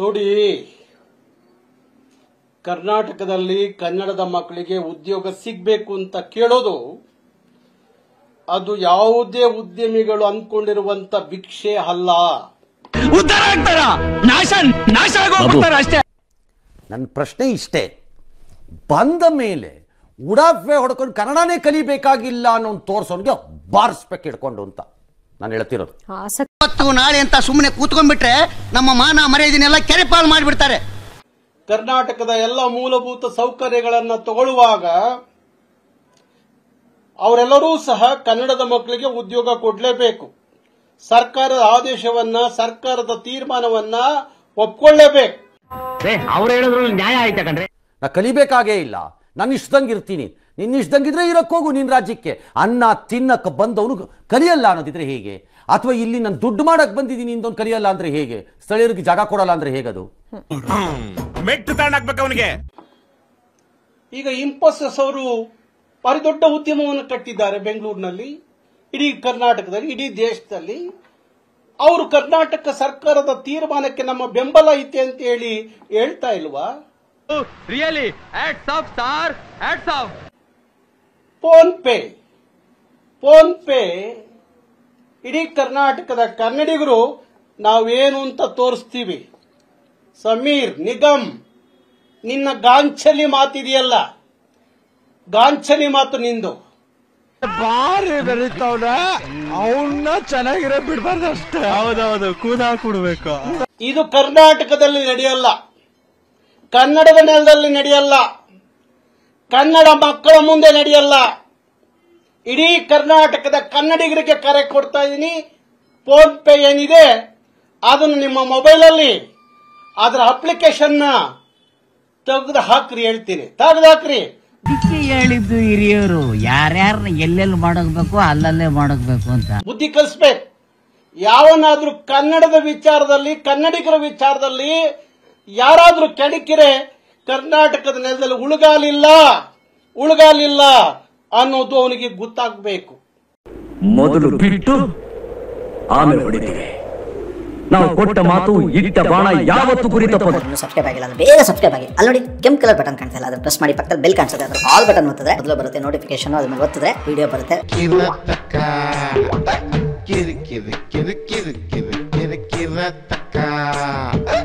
ನೋಡಿ, ಕರ್ನಾಟಕದಲ್ಲಿ ಕನ್ನಡದ ಮಕ್ಕಳಿಗೆ ಉದ್ಯೋಗ ಸಿಗಬೇಕು ಅಂತ ಕೇಳೋದು ಅದು ಯಾವುದೇ ಉದ್ಯಮಿಗಳು ಅಂದ್ಕೊಂಡಿರುವಂತ ಭಿಕ್ಷೆ ಅಲ್ಲ. ನನ್ನ ಪ್ರಶ್ನೆ ಇಷ್ಟೇ, ಬಂದ ಮೇಲೆ ಉಡಾಫೆ ಹೊಡ್ಕೊಂಡು ಕನ್ನಡನೇ ಕಲಿಬೇಕಾಗಿಲ್ಲ ಅನ್ನೋ ತೋರ್ಸೋನ್ಗೆ ಬಾರಿಸ್ಬೇಕು ಹಿಡ್ಕೊಂಡು ಅಂತ ನಾನು ಹೇಳ್ತಿರೋದು. ಇವತ್ತು ನಾಳೆ ಅಂತ ಸುಮ್ಮನೆ ಕೂತ್ಕೊಂಡ್ಬಿಟ್ರೆ ನಮ್ಮ ಮಾನ ಮರ್ಯಾದೆನೆಲ್ಲ ಕೆರೆಪಾಲು ಮಾಡಿಬಿಡ್ತಾರೆ. ಕರ್ನಾಟಕದ ಎಲ್ಲ ಮೂಲಭೂತ ಸೌಕರ್ಯಗಳನ್ನು ತಗೊಳ್ಳುವಾಗ ಅವರೆಲ್ಲರೂ ಸಹ ಕನ್ನಡದ ಮಕ್ಕಳಿಗೆ ಉದ್ಯೋಗ ಕೊಡಲೇಬೇಕು. ಸರ್ಕಾರದ ಆದೇಶವನ್ನ, ಸರ್ಕಾರದ ತೀರ್ಮಾನವನ್ನ ಒಪ್ಕೊಳ್ಳೇಬೇಕು. ಅವ್ರು ಹೇಳಿದ್ರು ನ್ಯಾಯ ಆಯ್ತಾ ಕಣ್ರಿ? ನಾ ಕಲಿಬೇಕಾಗೇ ಇಲ್ಲ, ನಾನು ಇಷ್ಟದಂಗೆ ಇರ್ತೀನಿ, ನಿನ್ನ ಇಷ್ಟದಂಗಿದ್ರೆ ಇರಕ್ಕೋಗು ನಿನ್ನ ರಾಜ್ಯಕ್ಕೆ. ಅನ್ನ ತಿನ್ನಕ್ಕೆ ಬಂದವನು ಕಲಿಯಲ್ಲ ಅನ್ನೋದಿದ್ರೆ ಹೇಗೆ? ಅಥವಾ ಇಲ್ಲಿ ನಾನು ದುಡ್ಡು ಮಾಡಕ್ ಬಂದಿದ್ದೀನಿ ಇಂದೊಂದು ಕಲಿಯಲ್ಲ ಅಂದ್ರೆ ಹೇಗೆ? ಸ್ಥಳೀಯರಿಗೆ ಜಾಗ ಕೊಡಲ್ಲ ಅಂದ್ರೆ ಹೇಗದು? ಮೆಟ್ಟು ತಗೊಂಡಾಕ್ಬೇಕು ಅವನಿಗೆ. ಈಗ ಇನ್ಫೋಸಿಸ್ ಅವರು ಭಾರಿ ದೊಡ್ಡ ಉದ್ಯಮವನ್ನು ಕಟ್ಟಿದ್ದಾರೆ ಬೆಂಗಳೂರಿನಲ್ಲಿ, ಇಡೀ ಕರ್ನಾಟಕದಲ್ಲಿ, ಇಡೀ ದೇಶದಲ್ಲಿ. ಅವರು ಕರ್ನಾಟಕ ಸರ್ಕಾರದ ತೀರ್ಮಾನಕ್ಕೆ ನಮ್ಮ ಬೆಂಬಲ ಐತೆ ಅಂತ ಹೇಳಿ ಹೇಳ್ತಾ ಇಲ್ವಾ? Really hats off sir, hats off. Phone pay ಇಡೀ ಕರ್ನಾಟಕದ ಕನ್ನಡಿಗರು ನಾವೇನು ಅಂತ ತೋರಿಸ್ತೀವಿ. ಸಮೀರ್ ನಿಗಮ್, ನಿನ್ನ ಗಾಂಚಲಿ ಮಾತಿದೆಯಲ್ಲ, ಗಾಂಚಲಿ ಮಾತು ನಿಂದು. ಬಾರಿ ಬೆರೀತಾವ್ನ, ಅವನ್ನ ಚೆನ್ನಾಗಿರೋ ಬಿಡ್ಬಾರ್ದು ಅಷ್ಟೇ. ಹೌದೌದು, ಕೂದಾಕ್ಬಿಡ್ಬೇಕು. ಇದು ಕರ್ನಾಟಕದಲ್ಲಿ ನಡೆಯಲ್ಲ, ಕನ್ನಡದ ನೆಲದಲ್ಲಿ ನಡೆಯಲ್ಲ, ಕನ್ನಡ ಮಕ್ಕಳ ಮುಂದೆ ನಡೆಯಲ್ಲ. ಇಡೀ ಕರ್ನಾಟಕದ ಕನ್ನಡಿಗರಿಗೆ ಕರೆ ಕೊಡ್ತಾ ಇದ್ದೀನಿ. ಫೋನ್ ಪೇ ಏನಿದೆ ಅದನ್ನು ನಿಮ್ಮ ಮೊಬೈಲಲ್ಲಿ ಅದರ ಅಪ್ಲಿಕೇಶನ್ನ ತೆಗೆದು ಹಾಕ್ರಿ, ಹೇಳ್ತೀನಿ, ತೆಗೆದು ಹಾಕ್ರಿ. ಹೇಳಿದ್ದು ಹಿರಿಯರು ಯಾರ್ಯಾರನ್ನ ಎಲ್ಲೆಲ್ಲಿ ಮಾಡಬೇಕು ಅಲ್ಲಲ್ಲೇ ಮಾಡಬೇಕು ಅಂತ ಬುದ್ಧಿ ಕಲಿಸ್ಬೇಕು. ಯಾವನಾದ್ರೂ ಕನ್ನಡದ ವಿಚಾರದಲ್ಲಿ, ಕನ್ನಡಿಗರ ವಿಚಾರದಲ್ಲಿ ಯಾರಾದ್ರೂ ಕೆಣಕಿರೆ ಕರ್ನಾಟಕದ ನೆಲದಲ್ಲಿ ಉಳುಗಾಲಿಲ್ಲ ಅನ್ನೋದು ಅವನಿಗೆ ಗೊತ್ತಾಗಬೇಕು. ಮೊದಲು ಬಿಟ್ಟು ಆಮೇಲೆ ಹೊಡಿತೀವಿ. ನಾವು ಕೊಟ್ಟ ಮಾತು ಇಟ್ಟ ಬಾಣ ಯಾವತ್ತು ಗುರಿ ತಪ್ಪದು. ಸಬ್ಸ್ಕ್ರೈಬ್ ಆಗಿಲ್ಲ ಅಂದ್ರೆ ಬೇಗ ಸಬ್ಸ್ಕ್ರೈಬ್ ಆಗಿ. ಅಲ್ಲಿ ಕೆಂಪು ಕಲರ್ ಬಟನ್ ಕಾಣ್ತಾ ಇಲ್ಲ, ಅದನ್ನ ಪ್ರೆಸ್ ಮಾಡಿ. ಪಕ್ಕದಲ್ಲಿ ಬೆಲ್ ಕಾಣಿಸುತ್ತೆ, ಅದ್ರ ಆಲ್ ಬಟನ್ ಒತ್ತಿದ್ರೆ ಮೊದಲು ಬರುತ್ತೆ ನೋಟಿಫಿಕೇಶನ್, ಅದ್ರ ಮೇಲೆ ಒತ್ತಿದ್ರೆ ವಿಡಿಯೋ ಬರುತ್ತೆ.